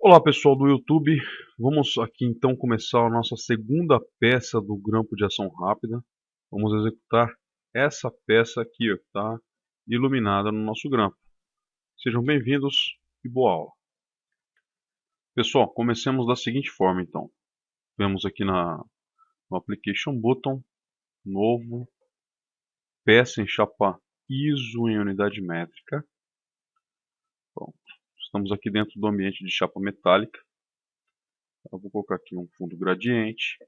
Olá pessoal do YouTube, vamos aqui então começar a nossa segunda peça do grampo de ação rápida. Vamos executar essa peça aqui, ó, que está iluminada no nosso grampo. Sejam bem-vindos e boa aula. Pessoal, comecemos da seguinte forma então. Vemos aqui no Application Button, novo, peça em chapa ISO em unidade métrica. Pronto. Estamos aqui dentro do ambiente de chapa metálica. Eu vou colocar aqui um fundo gradiente.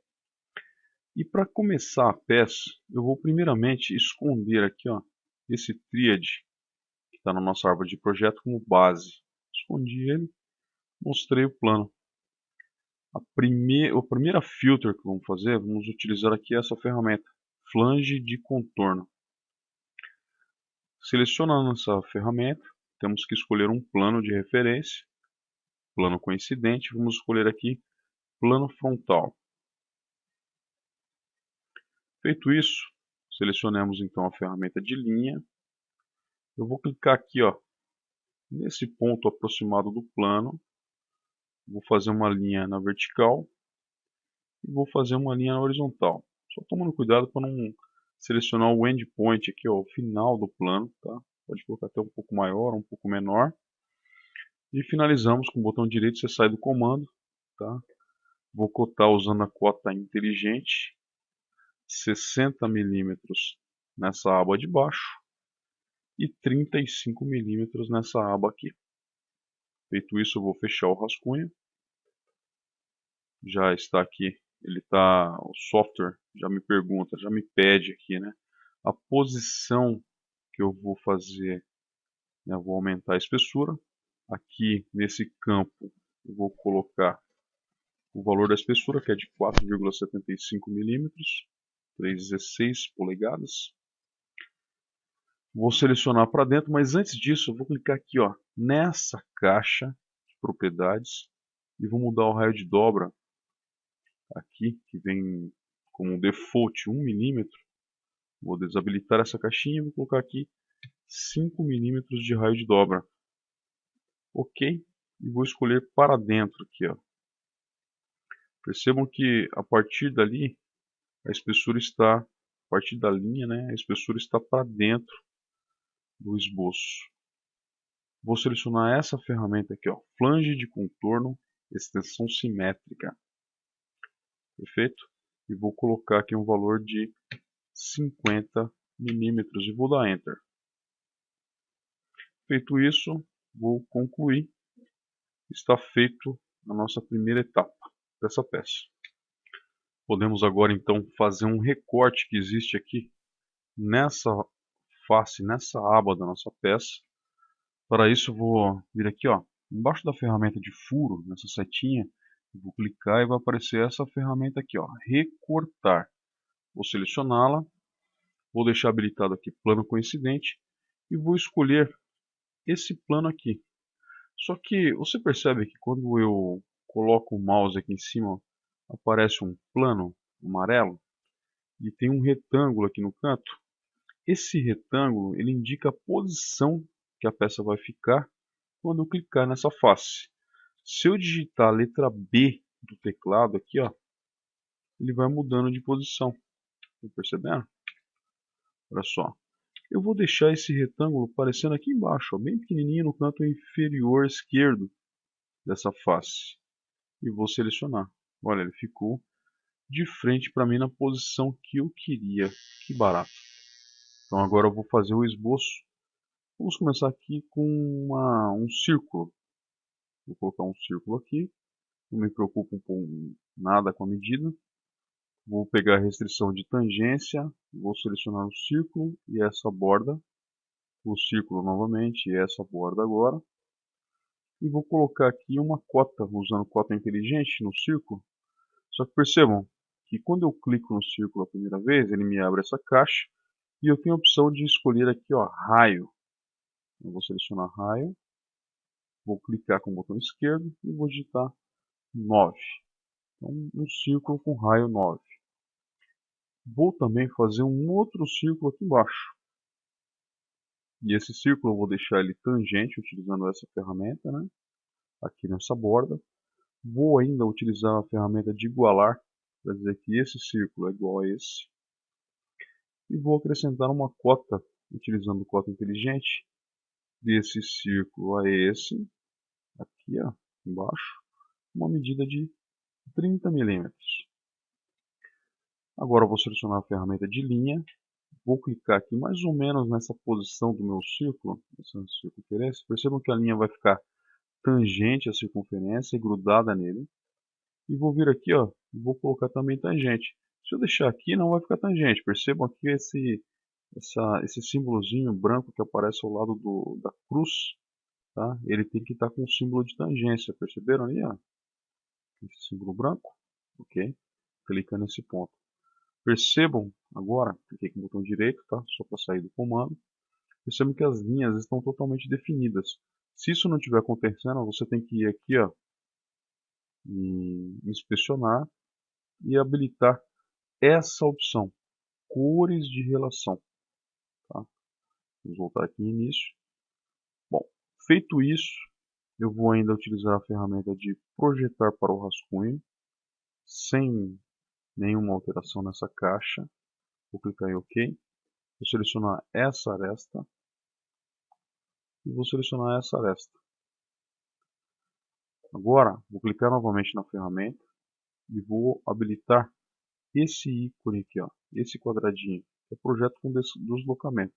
E para começar a peça, eu vou primeiramente esconder aqui, ó, esse tríade que está na nossa árvore de projeto como base. Escondi ele, mostrei o plano. A primeira filter que vamos fazer, vamos utilizar aqui essa ferramenta, flange de contorno. Selecionando essa ferramenta, temos que escolher um plano de referência, plano coincidente, vamos escolher aqui plano frontal. Feito isso, selecionamos então a ferramenta de linha. Eu vou clicar aqui, ó, nesse ponto aproximado do plano, vou fazer uma linha na vertical e vou fazer uma linha na horizontal. Só tomando cuidado para não selecionar o endpoint aqui, ó, o final do plano, tá? Pode colocar até um pouco maior, um pouco menor. E finalizamos com o botão direito, você sai do comando, tá? Vou cotar usando a cota inteligente, 60 milímetros nessa aba de baixo e 35 milímetros nessa aba aqui. Feito isso, eu vou fechar o rascunho. Já está aqui, o software já me pergunta, já me pede aqui, né, a posição que eu vou fazer, né, eu vou aumentar a espessura. Aqui nesse campo eu vou colocar o valor da espessura, que é de 4,75 milímetros, 3,16 polegadas. Vou selecionar para dentro, mas antes disso eu vou clicar aqui, ó, nessa caixa de propriedades e vou mudar o raio de dobra aqui, que vem como default 1 milímetro. Vou desabilitar essa caixinha e vou colocar aqui 5 milímetros de raio de dobra. Ok. E vou escolher para dentro aqui, ó. Percebam que a partir dali a espessura está, a partir da linha, né, a espessura está para dentro do esboço. Vou selecionar essa ferramenta aqui, ó, flange de contorno, extensão simétrica. Perfeito? E vou colocar aqui um valor de 50 milímetros e vou dar Enter. Feito isso, vou concluir. Está feito a nossa primeira etapa dessa peça. Podemos agora então fazer um recorte que existe aqui nessa face, nessa aba da nossa peça. Para isso eu vou vir aqui, ó, embaixo da ferramenta de furo, nessa setinha, vou clicar e vai aparecer essa ferramenta aqui, ó, recortar. Vou selecioná-la, vou deixar habilitado aqui plano coincidente e vou escolher esse plano aqui. Só que você percebe que quando eu coloco o mouse aqui em cima, aparece um plano amarelo e tem um retângulo aqui no canto. Esse retângulo ele indica a posição que a peça vai ficar quando eu clicar nessa face. Se eu digitar a letra B do teclado aqui, ó, ele vai mudando de posição. Estão percebendo? Olha só. Eu vou deixar esse retângulo aparecendo aqui embaixo, ó, bem pequenininho no canto inferior esquerdo dessa face. E vou selecionar. Olha, ele ficou de frente para mim na posição que eu queria. Que barato. Então agora eu vou fazer o esboço. Vamos começar aqui com um círculo. Vou colocar um círculo aqui. Não me preocupo com nada com a medida. Vou pegar a restrição de tangência. Vou selecionar o círculo e essa borda. O círculo novamente e essa borda agora. E vou colocar aqui uma cota, usando cota inteligente no círculo. Só que percebam que quando eu clico no círculo a primeira vez, ele me abre essa caixa e eu tenho a opção de escolher aqui, ó, raio. Eu vou selecionar raio, vou clicar com o botão esquerdo e vou digitar 9. Então, um círculo com raio 9. Vou também fazer um outro círculo aqui embaixo. E esse círculo eu vou deixar ele tangente utilizando essa ferramenta, né? aqui nessa borda. Vou ainda utilizar a ferramenta de igualar, para dizer que esse círculo é igual a esse. E vou acrescentar uma cota, utilizando cota inteligente, desse círculo a esse, aqui ó, embaixo, uma medida de 30 milímetros. Agora eu vou selecionar a ferramenta de linha, vou clicar aqui mais ou menos nessa posição do meu círculo, essa circunferência. Percebam que a linha vai ficar tangente à circunferência e grudada nele. E vou vir aqui, ó, vou colocar também tangente. Se eu deixar aqui, não vai ficar tangente. Percebam aqui esse símbolozinho branco que aparece ao lado da cruz, tá? Ele tem que estar com o símbolo de tangência. Perceberam aí, ó? Esse símbolo branco, ok? Clica nesse ponto. Percebam agora, cliquei com o botão direito, tá? Só para sair do comando. Percebam que as linhas estão totalmente definidas. Se isso não estiver acontecendo, você tem que ir aqui, ó, em inspecionar e habilitar essa opção, cores de relação. Tá? Vamos voltar aqui em início. Bom, feito isso, eu vou ainda utilizar a ferramenta de projetar para o rascunho, sem nenhuma alteração nessa caixa. Vou clicar em OK. Vou selecionar essa aresta e vou selecionar essa aresta. Agora, vou clicar novamente na ferramenta e vou habilitar esse ícone aqui, ó, esse quadradinho, que é projeto com deslocamento.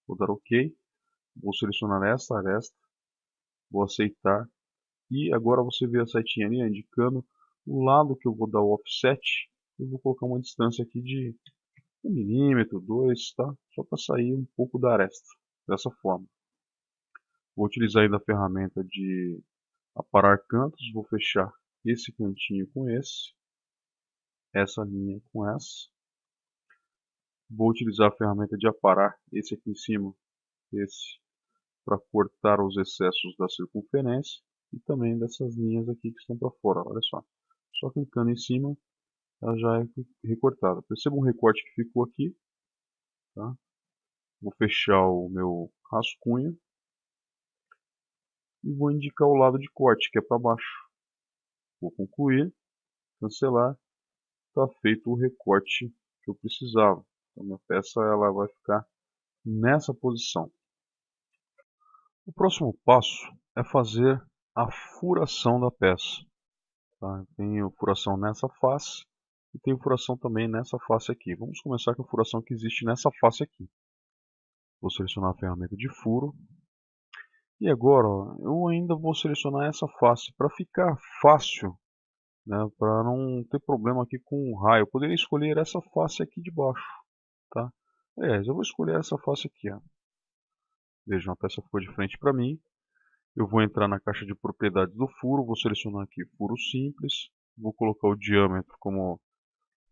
Vou dar OK, vou selecionar essa aresta, vou aceitar e agora você vê a setinha ali indicando o lado que eu vou dar o offset. Eu vou colocar uma distância aqui de 1 milímetro, 2, tá? Só para sair um pouco da aresta, dessa forma. Vou utilizar ainda a ferramenta de aparar cantos, vou fechar esse cantinho com essa linha com essa. Vou utilizar a ferramenta de aparar esse aqui em cima, esse, para cortar os excessos da circunferência e também dessas linhas aqui que estão para fora. Olha só clicando em cima, ela já é recortada. Perceba um recorte que ficou aqui, tá? Vou fechar o meu rascunho e vou indicar o lado de corte, que é para baixo. Vou concluir, cancelar, está feito o recorte que eu precisava. Então, minha peça ela vai ficar nessa posição. O próximo passo é fazer a furação da peça. Tá? Tenho furação nessa face e tenho furação também nessa face aqui. Vamos começar com a furação que existe nessa face aqui. Vou selecionar a ferramenta de furo. E agora, ó, eu ainda vou selecionar essa face para ficar fácil, né, para não ter problema aqui com o raio. Eu poderia escolher essa face aqui de baixo. Tá? Aliás, eu vou escolher essa face aqui. Ó. Vejam, a peça ficou de frente para mim. Eu vou entrar na caixa de propriedades do furo, vou selecionar aqui furo simples. Vou colocar o diâmetro como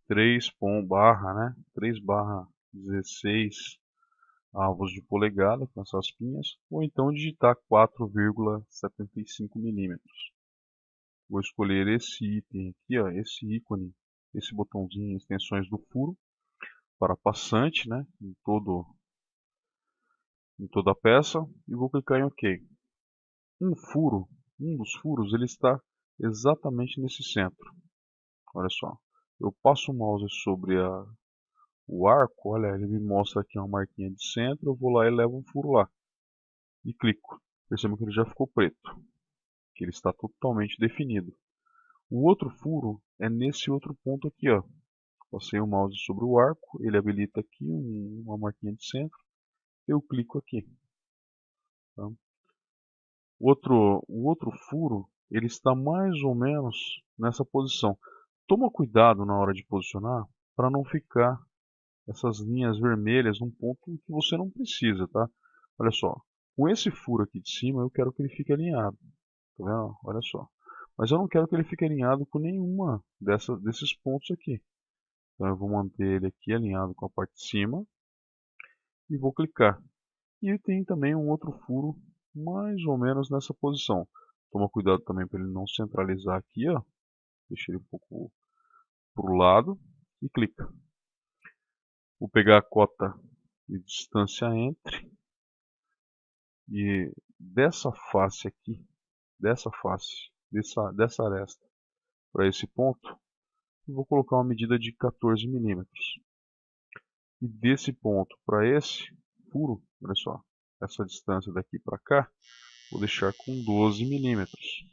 3 barra 16 avos de polegada com essas pinhas, ou então digitar 4,75 milímetros. Vou escolher esse item aqui, ó, esse ícone, esse botãozinho extensões do furo para passante, né, em toda a peça, e vou clicar em OK. Um dos furos, ele está exatamente nesse centro. Olha só, eu passo o mouse sobre o arco, olha, ele me mostra aqui uma marquinha de centro, eu vou lá e levo um furo lá. E clico. Percebam que ele já ficou preto, que ele está totalmente definido. O outro furo é nesse outro ponto aqui, ó. Passei o mouse sobre o arco, ele habilita aqui uma marquinha de centro, eu clico aqui. Tá? O outro furo, ele está mais ou menos nessa posição. Toma cuidado na hora de posicionar para não ficar essas linhas vermelhas num ponto que você não precisa, tá? Olha só, com esse furo aqui de cima eu quero que ele fique alinhado, tá vendo? Olha só. Mas eu não quero que ele fique alinhado com nenhuma desses pontos aqui. Então eu vou manter ele aqui alinhado com a parte de cima e vou clicar. E tem também um outro furo mais ou menos nessa posição. Toma cuidado também para ele não centralizar aqui, ó. Deixa ele um pouco para o lado e clica. Vou pegar a cota de distância entre e dessa face aqui dessa face, dessa aresta para esse ponto, e vou colocar uma medida de 14 milímetros. E desse ponto para esse furo, olha só, essa distância daqui para cá, vou deixar com 12 milímetros.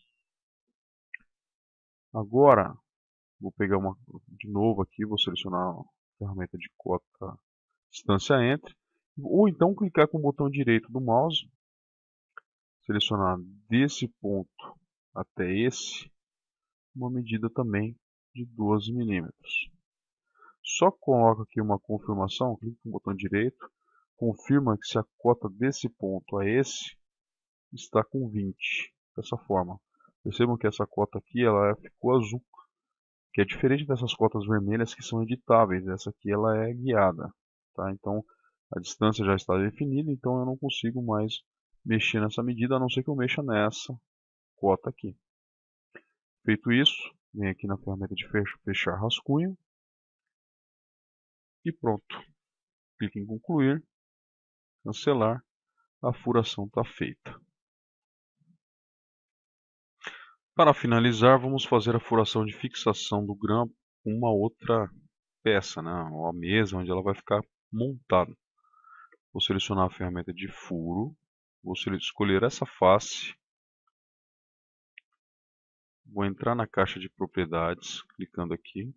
Agora, vou pegar de novo aqui, vou selecionar a ferramenta de cota distância entre, ou então clicar com o botão direito do mouse, selecionar desse ponto até esse, uma medida também de 12 milímetros. Só coloca aqui uma confirmação, clica com o botão direito, confirma que se a cota desse ponto a esse está com 20, dessa forma. Percebam que essa cota aqui ela ficou azul, que é diferente dessas cotas vermelhas que são editáveis. Essa aqui ela é guiada, tá? Então a distância já está definida, então eu não consigo mais mexer nessa medida, a não ser que eu mexa nessa cota aqui. Feito isso, vem aqui na ferramenta de fechar rascunho e pronto. Clique em concluir, cancelar, a furação está feita. Para finalizar, vamos fazer a furação de fixação do grampo com uma outra peça, né? A mesa onde ela vai ficar montada. Vou selecionar a ferramenta de furo, vou escolher essa face, vou entrar na caixa de propriedades, clicando aqui,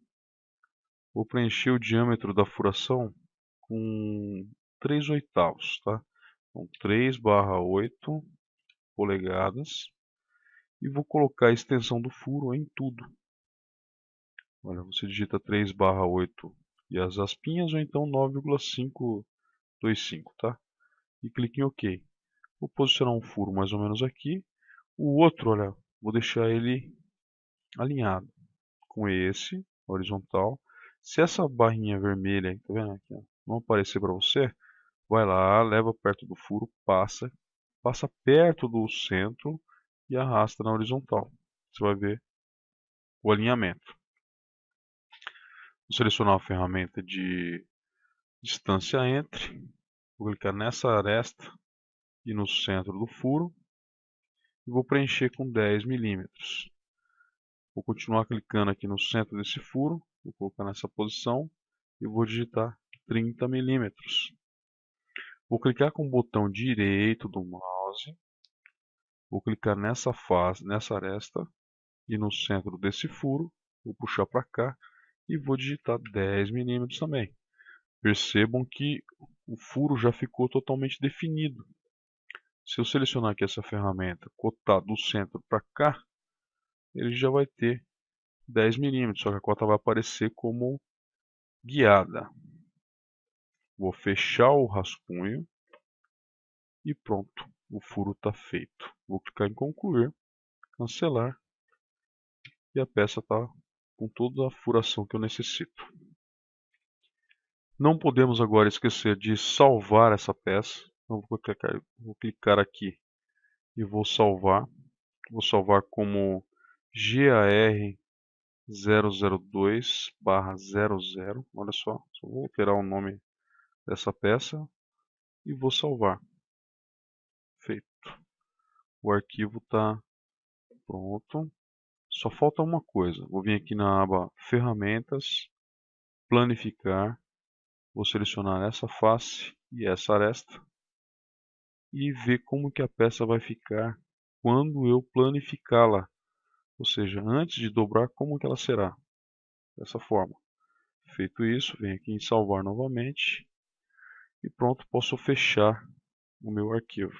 vou preencher o diâmetro da furação com 3/8, tá? Então 3/8 polegadas e vou colocar a extensão do furo em tudo. Olha, você digita 3/8 e as aspinhas ou então 9,525, tá? E clique em OK. Vou posicionar um furo mais ou menos aqui. O outro, olha, vou deixar ele alinhado com esse, horizontal. Se essa barrinha vermelha, tá vendo aqui, ó, não aparecer para você, vai lá, leva perto do furo, passa perto do centro e arrasta na horizontal. Você vai ver o alinhamento. Vou selecionar a ferramenta de distância entre, vou clicar nessa aresta e no centro do furo e vou preencher com 10 milímetros. Vou continuar clicando aqui no centro desse furo, vou colocar nessa posição e vou digitar 30 milímetros. Vou clicar com o botão direito do mouse, vou clicar nessa face, nessa aresta e no centro desse furo, vou puxar para cá e vou digitar 10 milímetros também. Percebam que o furo já ficou totalmente definido. Se eu selecionar aqui essa ferramenta, cotar do centro para cá, ele já vai ter 10 milímetros, só que a cota vai aparecer como guiada. Vou fechar o rascunho e pronto, o furo está feito. Vou clicar em concluir, cancelar e a peça está com toda a furação que eu necessito. Não podemos agora esquecer de salvar essa peça. Então vou clicar aqui e vou salvar. Vou salvar como GAR 002/00. Olha só vou alterar o nome dessa peça e vou salvar. Feito. O arquivo está pronto. Só falta uma coisa. Vou vir aqui na aba Ferramentas, Planificar. Vou selecionar essa face e essa aresta e ver como que a peça vai ficar quando eu planificá-la. Ou seja, antes de dobrar, como que ela será. Dessa forma. Feito isso, venho aqui em salvar novamente e pronto, posso fechar o meu arquivo.